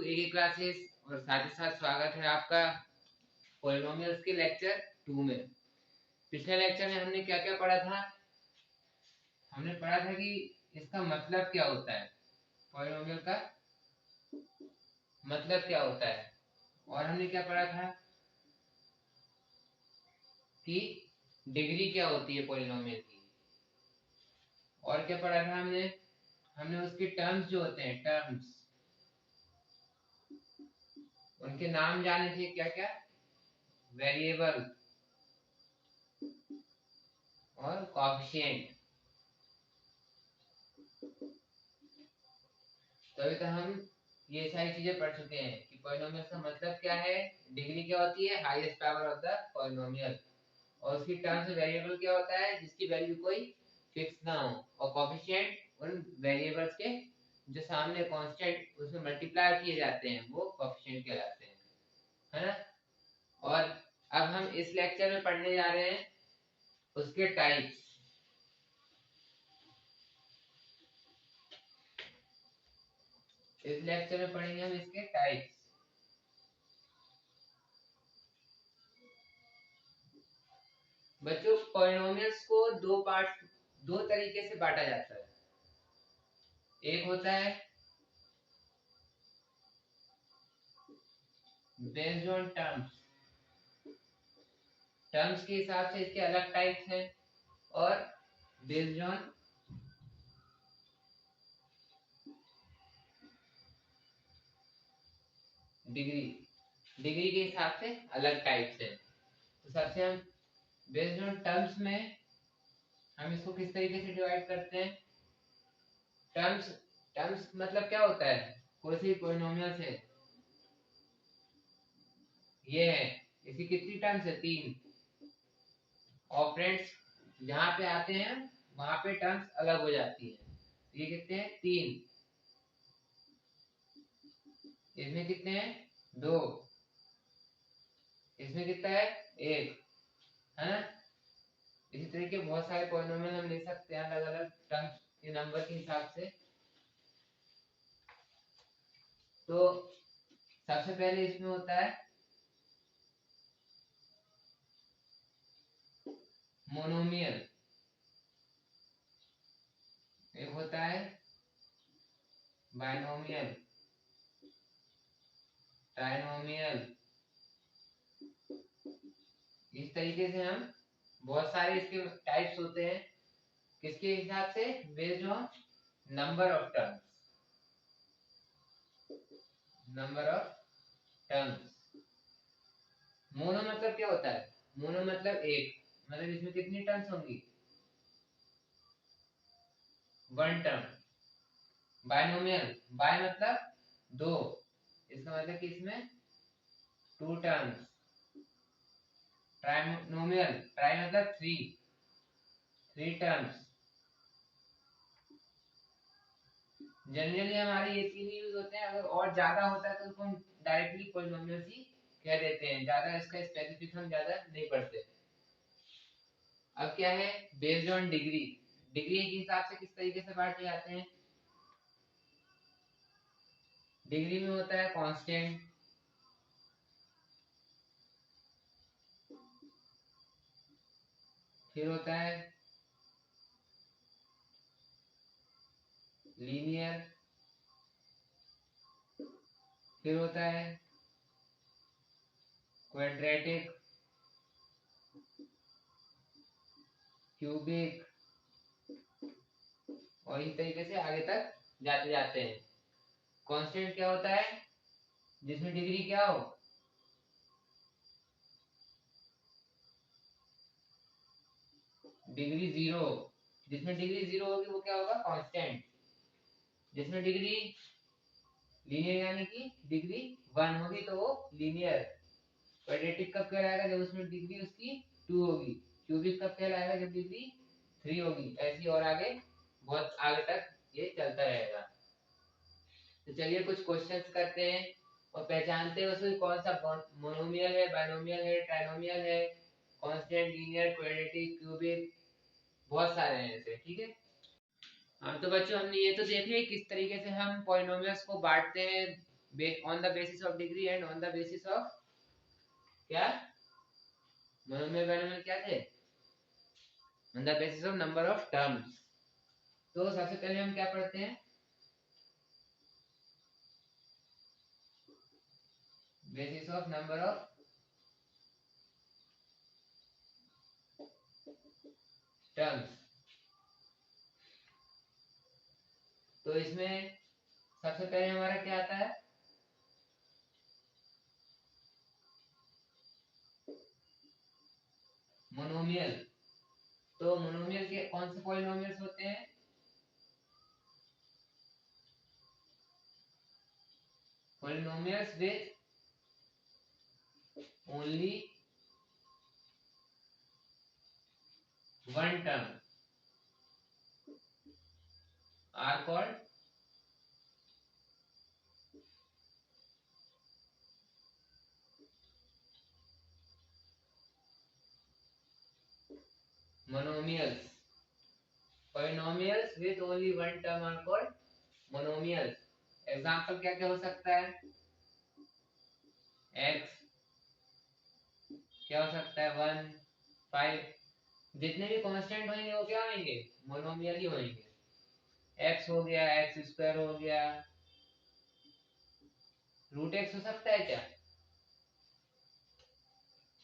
एके classes और साथ ही साथ स्वागत है आपका पॉलिनोमियल्स के लेक्चर 2 में। पिछले लेक्चर में हमने क्या क्या पढ़ा था? हमने पढ़ा था कि इसका मतलब क्या होता है, पॉलिनोमियल का मतलब क्या होता है, और हमने क्या पढ़ा था कि डिग्री क्या होती है पॉलिनोमियल की, और क्या पढ़ा था हमने उसके टर्म्स जो होते हैं, टर्म्स, उनके नाम जाने थे, क्या क्या, वेरिएबल और कोएफिशिएंट। तो अभी तक हम ये सारी चीजें पढ़ चुके हैं कि पॉलिनोमियल का मतलब क्या है, डिग्री क्या होती है, highest power of the polynomial, और उसकी टर्म्स वेरिएबल क्या होता है जिसकी वैल्यू कोई फिक्स ना हो, और कोएफिशिएंट उन वेरिएबल्स के जो सामने कांस्टेंट उसमें मल्टीप्लाई किए जाते हैं वो कोएफिशिएंट कहलाते हैं, है ना। और अब हम इस लेक्चर में पढ़ने जा रहे हैं उसके टाइप्स। इस लेक्चर में पढ़ेंगे हम इसके टाइप्स। बच्चों, पॉलिनोमियल्स को दो तरीके से बांटा जाता है। एक होता है बेस्ड ऑन टर्म्स, टर्म्स के हिसाब से इसके अलग टाइप्स हैं, और बेस्ड ऑन डिग्री, डिग्री के हिसाब से अलग टाइप्स हैं। तो सबसे हम बेस्ड ऑन टर्म्स में हम इसको किस तरीके से डिवाइड करते हैं? टर्म्स, टर्म्स मतलब क्या होता है, कोई सी पॉलिनोमियल है, ये है, इसकी कितनी टर्म्स है, 3। ऑपरेंड्स जहां पे आते हैं वहां पे टर्म्स अलग हो जाती है। ये कितने हैं, 3। इसमें कितने हैं, 2। इसमें कितना है, 1, है ना। इसी तरीके बहुत सारे पॉलिनोमियल हम ले सकते हैं अलग अलग टर्म्स के नंबर के हिसाब से। तो सबसे पहले इसमें होता है मोनोमियल, एक होता है बाइनोमियल, ट्राइनोमियल। इस तरीके से हम बहुत सारे इसके टाइप्स होते हैं, किसके हिसाब से, based on number of terms, number of terms. Mono मतलब क्या होता है, मोनो मतलब एक, मतलब इसमें कितनी टर्म्स होंगी, 1 टर्म। बाइनोमियल, बाय मतलब 2, इसका मतलब कि इसमें 2 टर्म्स। ट्राइनोमियल, ट्राई मतलब 3 टर्म्स। जनरली हमारे ये 3 यूज होते हैं, अगर और ज्यादा होता है तो उसको हम डायरेक्टली पॉलिनोमियल ही कह देते हैं, ज्यादा इसका स्पेसिफिक हम ज्यादा नहीं पढ़ते। अब क्या है, बेस्ड ऑन डिग्री, डिग्री के हिसाब से किस तरीके से बांटे जाते हैं? डिग्री में होता है कांस्टेंट, फिर होता है लीनियर, फिर होता है क्वाड्रेटिक, क्यूबिक, और इस तरीके से आगे तक जाते जाते हैं। कांस्टेंट क्या होता है, जिसमें डिग्री क्या हो, डिग्री 0, जिसमें डिग्री 0 होगी वो क्या होगा, कांस्टेंट। जिसमें डिग्री लीनियर यानी कि डिग्री 1 होगी तो वो लीनियर। क्वाड्रेटिक कब कहलाएगा, जब उसमें डिग्री उसकी 2 होगी। क्यूबिक कब कहलाएगा, जब डिग्री 3 होगी। ऐसी और आगे बहुत आगे तक ये चलता रहेगा। तो चलिए कुछ क्वेश्चंस करते हैं और पहचानते हैं उसमें कौन सा मोनोमियल है, बाइनोमियल है, ट्राइनोमियल है, कांस्टेंट, लीनियर, क्वाड्रेटिक, क्यूबिक, बहुत सारे हैं ऐसे, ठीक है। हाँ तो बच्चों, हमने ये तो देख लिया किस तरीके से हम पॉलिनोमियल्स को बांटते हैं on the basis of degree and on the basis of क्या मोनोमियल बाइनोमियल क्या थे on the basis of number of terms. तो सबसे पहले हम क्या पढ़ते हैं basis of number of terms. तो इसमें सबसे पहले हमारा क्या आता है मोनोमियल। तो मोनोमियल के कौन से पॉलिनोमियल्स होते हैं polynomials with only one term are called monomials। polynomials with only one term are called monomials। Example क्या क्या हो सकता है x क्या हो सकता है 1 5 जितने भी कांस्टेंट होंगे वो क्या होंगे मोनोमियल ही होंगे। x हो गया x स्क्वायर हो गया रूट x हो सकता है क्या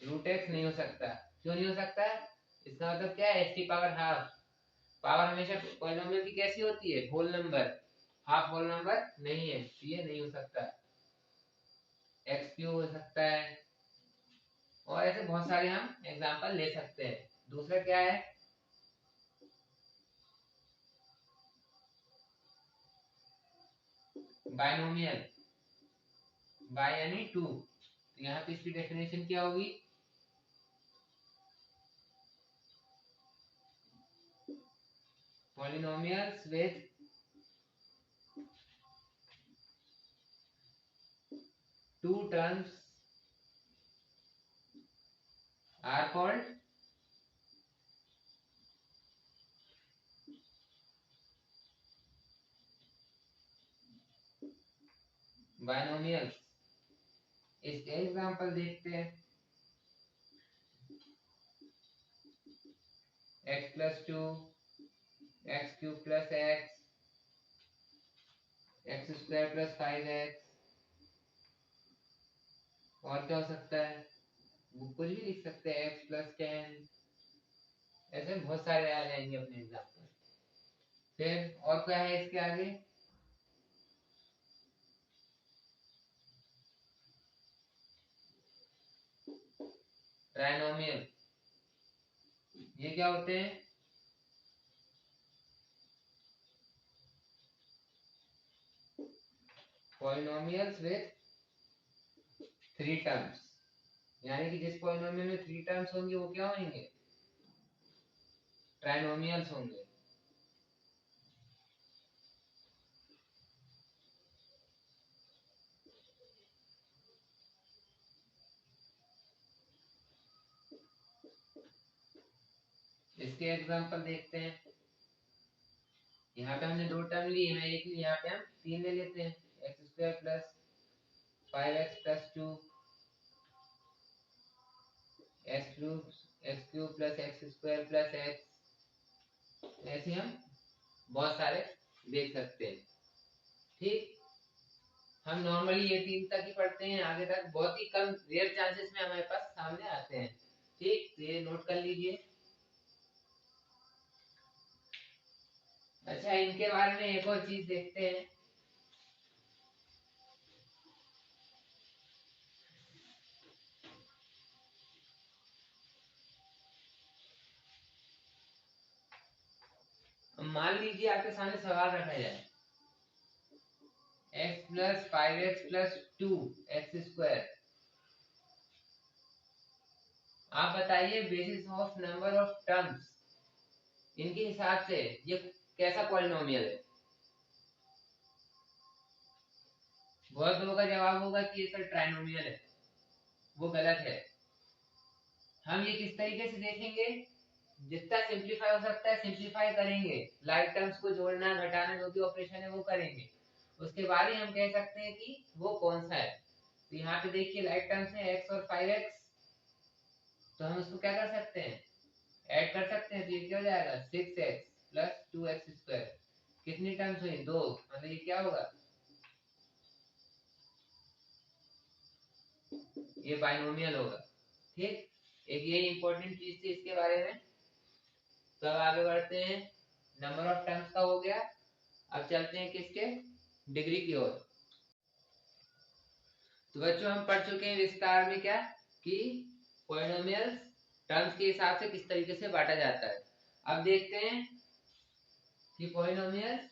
रूट x नहीं हो सकता। क्यों नहीं हो सकता इसका मतलब क्या है st पावर हाफ। पावर हमेशा पॉलिनोमियल की कैसी होती है whole number half whole number नहीं है तो ये नहीं हो सकता। एक्स क्यू हो सकता है और ऐसे बहुत सारे हम एग्जांपल ले सकते हैं। दूसरा क्या है बायनोमियल बाय यानी टू। तो यहाँ पे इसकी डेफिनेशन क्या होगी polynomials with two terms are called binomials. इसके एग्जांपल देखते हैं x plus two x cube plus x square plus 5x और क्या हो सकता है कुछ भी लिख सकते हैं x प्लस 10 ऐसे बहुत सारे आ जाएंगे अपने एग्जांपल। फिर और क्या है इसके आगे ट्राइनोमियल ये क्या होते हैं पॉलिनोमियल्स विद थ्री टर्म्स यानी कि जिस पॉलिनोमियल में थ्री टर्म्स होंगे वो क्या होंगे ट्राइनोमियल्स होंगे। इसके एग्जांपल देखते हैं यहाँ पे हमने दो टर्म ली है एक ली यहाँ पे हम तीन ले लेते हैं x square plus 5x plus two x cube plus x square plus x ऐसे हम बहुत सारे देख सकते हैं। ठीक हम नॉर्मली ये तीन तक ही पढ़ते हैं आगे तक बहुत ही कम रेयर चांसेस में हमारे पास सामने आते हैं। ठीक तो ये नोट कर लीजिए। अच्छा इनके बारे में एक और चीज देखते हैं मान लीजिए आपके सामने सवाल रखा जाए x plus 5x plus two x square आप बताइए basis of number of terms इनके हिसाब से ये कैसा पॉलिनोमियल है। बहुत लोगों का जवाब होगा कि ये सर ट्राइनोमियल है वो गलत है। हम ये किस तरीके से देखेंगे जितना सिंपलीफाई हो सकता है सिंपलीफाई करेंगे लाइक टर्म्स को जोड़ना घटाना जो भी ऑपरेशन है वो करेंगे उसके बाद ही हम कह सकते हैं कि वो कौन सा है। तो यहाँ पे देखिए लाइक टर्म्स है x और 5x, तो हम उसको क्या कर सकते हैं, ऐड कर सकते हैं। तो ये क्या हो जाएगा 6x प्लस 2x²। कितनी टर्म्स हुई, 2, मतलब ये क्या होगा, ये बाइनोमियल होगा। ठीक, एक ये इंपॉर्टेंट चीज थी इसके बारे में। तो अब आगे बढ़ते हैं, नंबर ऑफ टर्म्स का हो गया। अब चलते हैं किसके, डिग्री की ओर। तो बच्चों हम पढ़ चुके हैं विस्तार में क्या, कि पॉलिनोमियल्स टर्म्स के हिसाब से किस तरीके से बांटा जाता है। अब देखते हैं कि पॉलिनोमियल्स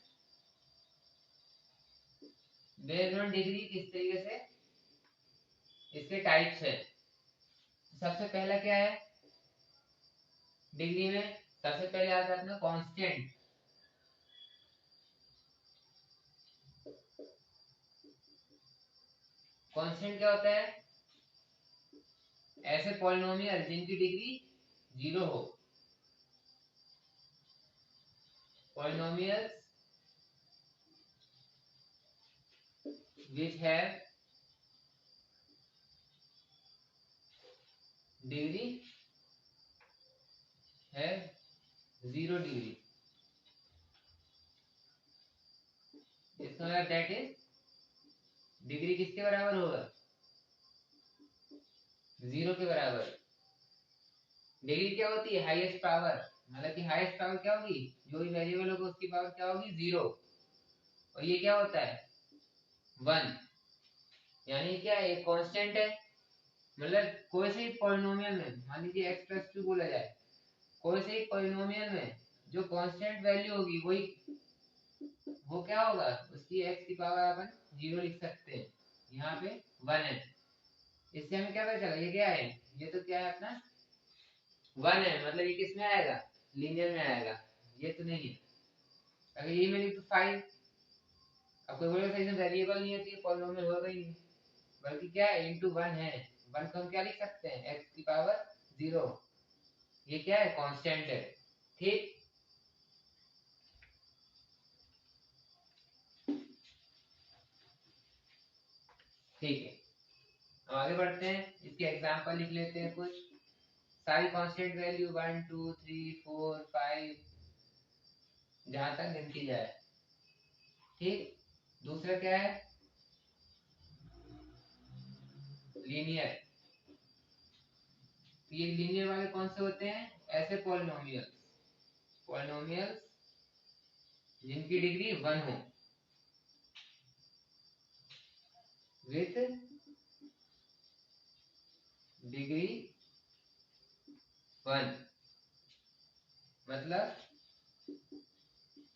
बेस्ड ऑन डिग्री किस तरीके से इसके टाइप्स है। सबसे पहला क्या है डिग्री में, सबसे पहले आता है अपना कांस्टेंट। कांस्टेंट क्या होता है, ऐसे पॉलिनोमियल जिनकी डिग्री 0 हो। Polynomials which have degree have 0 degree. इसका मतलब दैट इज डिग्री किसके बराबर होगा, 0 के बराबर। डिग्री क्या होती है, हाईएस्ट पावर, मतलब कि हाईएस्ट पावर क्या होगी, जो भी वेरिएबल होगा उसकी पावर क्या होगी, 0। और ये क्या होता है 1, यानी क्या है, एक कांस्टेंट है। मतलब कोई से पॉलिनोमियल में, मान लीजिए x+2 बोला जाए, कोई से पॉलिनोमियल में जो कांस्टेंट वैल्यू होगी वही, वो क्या होगा, उसकी x की पावर अपन 0 लिख सकते हैं। यहाँ पे 1 है, इससे हमें क्या पता चला, ये क्या है, ये तो क्या है अपना 1 है, मतलब ये किस में आएगा, लीनियर में आएगा। ये तो नहीं है, अगर यही मैं लिख तो 5। अब कोई बोलेगा सही से वेरिएबल नहीं है तो ये पॉलिनोमियल होगा ही नहीं, बल्कि क्या है इनटू 1 है। 1 को हम क्या लिख सकते हैं, x की पावर 0। ये क्या है, कांस्टेंट है। ठीक, ठीक है। अब आगे बढ़ते हैं, इसके एग्जांपल लिख लेते हैं कुछ। सारी कांस्टेंट वैल्यू 1 2 3 4 5 जहां तक गिनती जाए। ठीक, दूसरा क्या है, लीनियर। ये लीनियर वाले कौन से होते हैं, ऐसे पॉलिनोमियल्स, पॉलिनोमियल्स जिनकी डिग्री 1 हो, विथ डिग्री 1, मतलब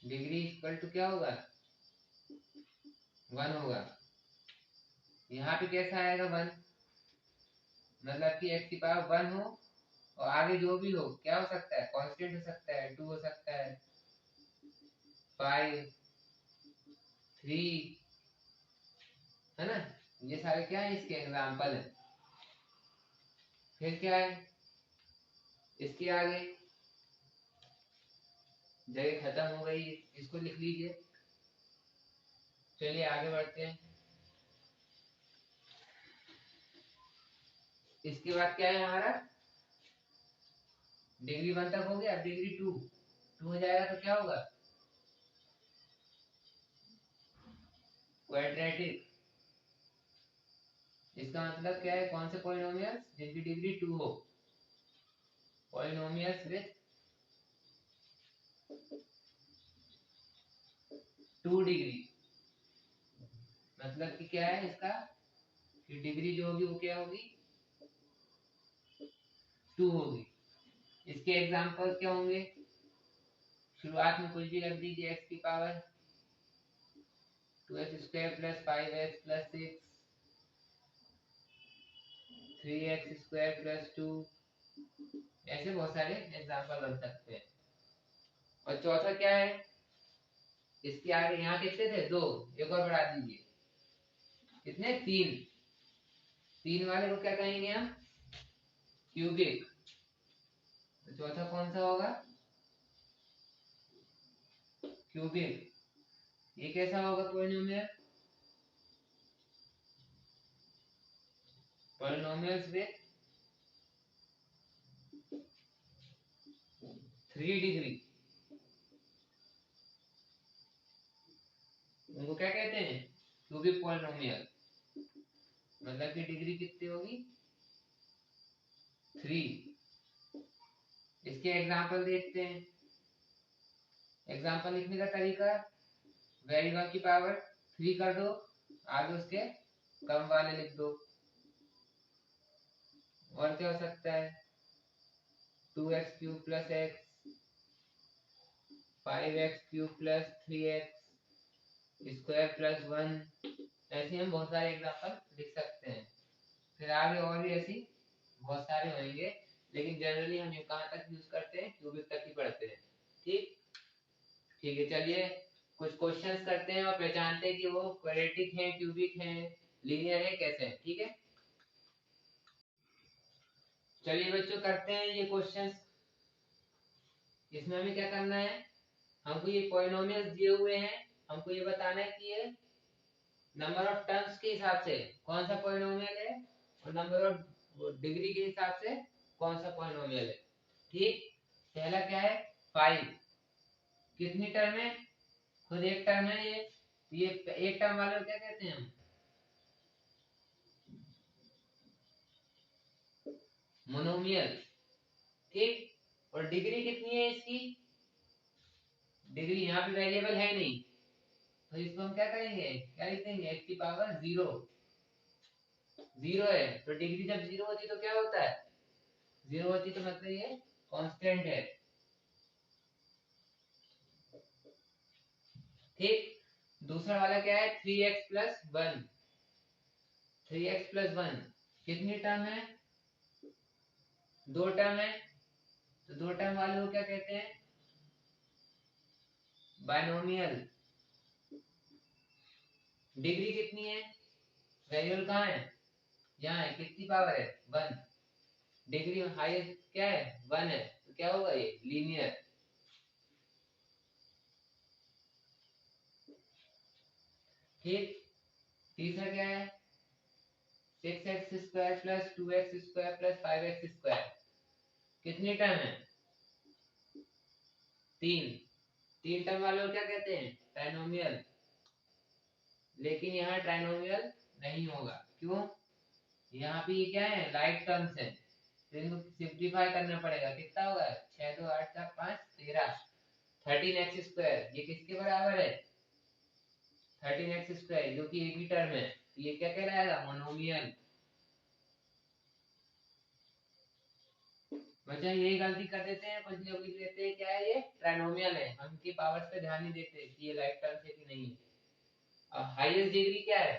डिग्री इक्वल टू क्या होगा, 1 होगा। यहाँ पे कैसा आएगा 1, मतलब कि x की पावर 1 हो और आगे जो भी हो क्या हो सकता है, कांस्टेंट हो सकता है, 2 हो सकता है, 5 3, है ना। ये सारे क्या है, इसके एग्जाम्पल है। फिर क्या है, इसके आगे जगह खत्म हो गई, इसको लिख लीजिए। चलिए आगे बढ़ते हैं। इसके बाद क्या है हमारा, डिग्री 1 तक हो गया, अब डिग्री 2 हो जाएगा तो क्या होगा, क्वाड्रेटिक। इसका मतलब क्या है, कौन से पॉलिनोमियल्स जिनकी डिग्री 2 हो, पॉलिनोमियल्स विथ 2 डिग्री। मतलब कि क्या है इसका, कि डिग्री जो होगी वो क्या होगी, 2 होगी। इसके एग्जांपल क्या होंगे, शुरुआत में कुछ भी रख दीजिए, x की power 2x² plus 5x plus 6, 3x² plus 2, ऐसे बहुत सारे एग्जांपल बन सकते हैं। और चौथा क्या है, इसके आगे यहाँ कितने थे, 2, एक और बढ़ा दीजिए, कितने, 3। 3 वाले को क्या कहेंगे हम, क्यूबिक। तो चौथा कौन सा होगा, क्यूबिक। ये कैसा होगा पॉलिनोमियल? पॉलिनोमियल्स विद 3 डिग्री, उनको क्या कहते हैं? Cubic polynomial. मतलब कि डिग्री कितनी होगी? 3। इसके एग्जांपल देखते हैं। एग्जांपल लिखने का तरीका, वेरिएबल की पावर 3 कर दो, आगे उसके कम वाले लिख दो। और क्या हो सकता है? 2x cube plus x, 5x cube plus 3x square plus 1। ऐसे हम बहुत सारे एग्जांपल लिख सकते हैं। फिर आगे और भी ऐसी बहुत सारे होंगे, लेकिन जनरली हम कहाँ तक यूज करते हैं? क्यूबिक तक ही पढ़ते हैं। ठीक ठीक है, चलिए कुछ क्वेश्चंस करते हैं और पहचानते हैं कि वो क्वाड्रेटिक है, क्यूबिक है, लीनियर है, कैसे है। ठीक है, चलिए बच्चों करते हैं ये क्वेश्चंस। इसमें हमें क्या करना है? हमको ये पॉलिनोमियल्स दिए हुए हैं, हमको ये बताना है कि ये नंबर ऑफ टर्म्स के हिसाब से कौन सा पॉलिनोमियल है और नंबर ऑफ डिग्री के हिसाब से कौन सा पॉलिनोमियल है। ठीक, पहला क्या है? 5। कितनी टर्म है? खुद एक टर्म है ये एक टर्म वाले को क्या कहते हैं हम? मोनोमियल। ठीक, और डिग्री कितनी है इसकी? डिग्री यहाँ पे वेरिएबल है नहीं, तो इसको हम क्या करेंगे? क्या लिखेंगे? x की पावर 0। 0 है तो डिग्री जब 0 होती तो क्या होता है? 0 होती तो मतलब ये कांस्टेंट है। ठीक, दूसरा वाला क्या है? 3x plus 1। 3x प्लस 1 कितनी टर्म है? 2 टर्म है, तो 2 टर्म वाले को क्या कहते हैं? बाइनोमियल। डिग्री कितनी है? वेरिएबल कहाँ है? यहाँ है। कितनी पावर है? 1। डिग्री हाईएस्ट क्या है? 1 है, तो क्या होगा? ये लीनियर। ठीक, तीसरा क्या है? 6x square plus 2x square plus 5x square कितनी टर्म है? 3। 3 टर्म वाले को क्या कहते हैं? ट्राइनोमियल। लेकिन यहाँ ट्राइनोमियल नहीं होगा। क्यों? यहाँ पे ये क्या है? लाइक टर्म्स है, तो इनको सिंप्लीफाई करना पड़ेगा। कितना होगा? 6 2 8 4 5 13। 13x स्क्वायर ये किसके बराबर है? 13x स्क्वायर, जो कि एक ही टर्म है, तो ये क्या कहलाएगा? मोनोमियल। बच्चा यही गलती कर देते हैं कुछ लोग, लिख लेते हैं क्या है ये? ट्राइनोमियल है। हम इनकी पावर्स पे ध्यान नहीं देते कि ये लाइक टर्म्स है कि नहीं है। अब हाईएस्ट डिग्री क्या है?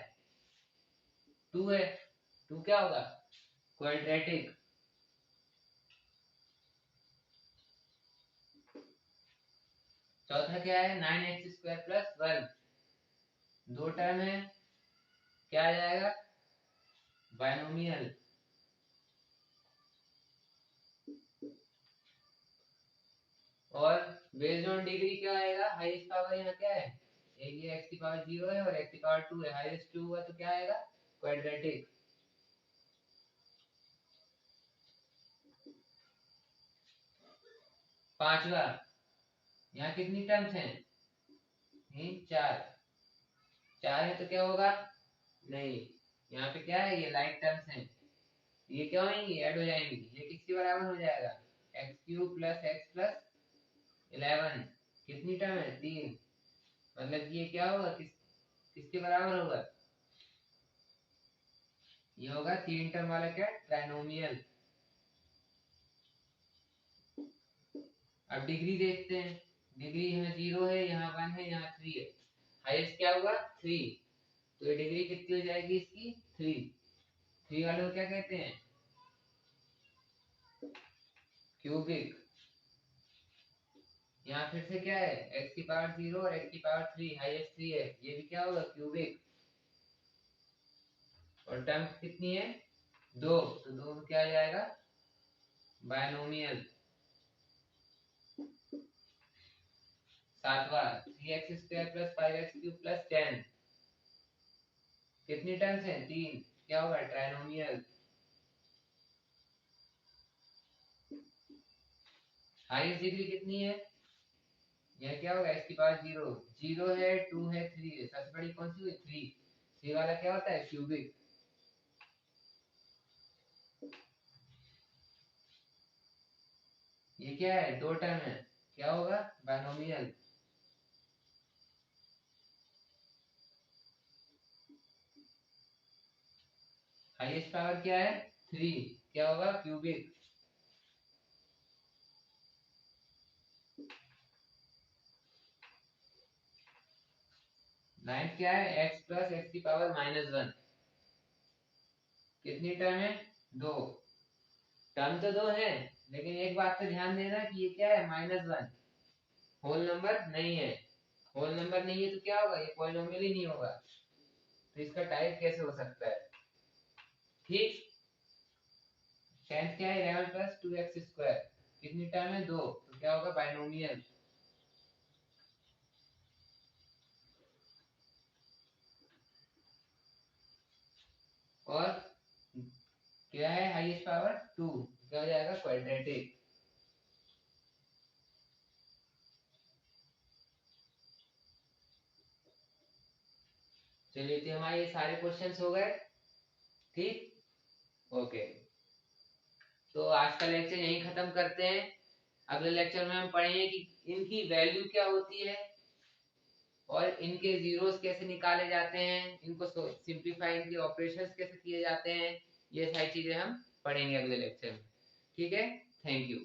2 है, 2 क्या होगा? क्वाड्रेटिक। चौथा क्या है? 9x square plus 1। 2 टर्म है, क्या आ जाएगा? बाइनोमियल। और बेस्ड ऑन डिग्री क्या आएगा? हाईएस्ट पावर यहाँ क्या है? ये x की पावर 0 है और x की पावर 2 है, हाईएस्ट 2 हुआ तो क्या आएगा? क्वाड्रेटिक। पांचवा, यहाँ कितनी टर्म्स हैं? 4। 4 है तो क्या होगा? नहीं, यहाँ पे क्या है? ये लाइक टर्म्स हैं, ये क्या होंगी? ऐड हो जाएंगी। ये किसके बराबर हो जाएगा? X cube plus x plus 11। कितनी टर्म है? 3। मतलब ये क्या होगा? किसके बराबर होगा? ये होगा 3 टर्म वाला क्या? ट्राइनोमियल। अब डिग्री देखते हैं। डिग्री यहाँ 0 है, यहाँ 1 है, यहाँ 3 है। हाईएस्ट क्या होगा? 3। तो ये डिग्री कितनी हो जाएगी इसकी? 3। 3 वाले को क्या कहते हैं? क्यूबिक। यहाँ फिर से क्या है? x की पावर 0 और x की पावर 3, हाईएस्ट 3 है, ये भी क्या होगा? क्यूबिक। और टर्म कितनी है? 2, तो 2 में क्या आ जाएगा? बायनोमियल। सातवां 3x² + 5x³ + 10 कितनी टर्म्स हैं? 3। क्या होगा? ट्राइनोमियल। हाईएस्ट डिग्री कितनी है? यह क्या होगा? इसकी पावर 0 0 है, 2 है, 3 है। सबसे बड़ी कौन सी हुई? 3। 3 वाला क्या होता है? क्यूबिक। ये क्या है? 2 टर्म है। क्या होगा? बाइनोमियल। हाईएस्ट पावर क्या है? 3। क्या होगा? क्यूबिक। नाइन्थ क्या है? x + x⁻⁻1। कितनी टर्म है? 2। टर्म तो 2 है, लेकिन एक बात पे ध्यान देना कि ये क्या है? -1। होल नंबर नहीं है। होल नंबर नहीं है तो क्या होगा? ये पॉलिनोमियल ही नहीं होगा। तो इसका टाइप कैसे हो सकता है? ठीक। 10th क्या है? 11 + 2x²। कितनी टर्म है? 2। तो क्या होगा? बाइनोमियल। और क्या है? Highest power 2। क्या हो जाएगा? क्वाड्रेटिक। चलिए, तो हमारे ये सारे क्वेश्चंस हो गए। ठीक। ओके। तो आज का लेक्चर यहीं खत्म करते हैं। अगले लेक्चर में हम पढ़ेंगे कि इनकी वैल्यू क्या होती है और इनके जीरोस कैसे निकाले जाते हैं, इनको सिंप्लीफाई, इनके ऑपरेशंस कैसे किए जाते हैं। ये सारी चीजें हम पढ़ेंगे अगले लेक्चर में। ठीक है। Thank you.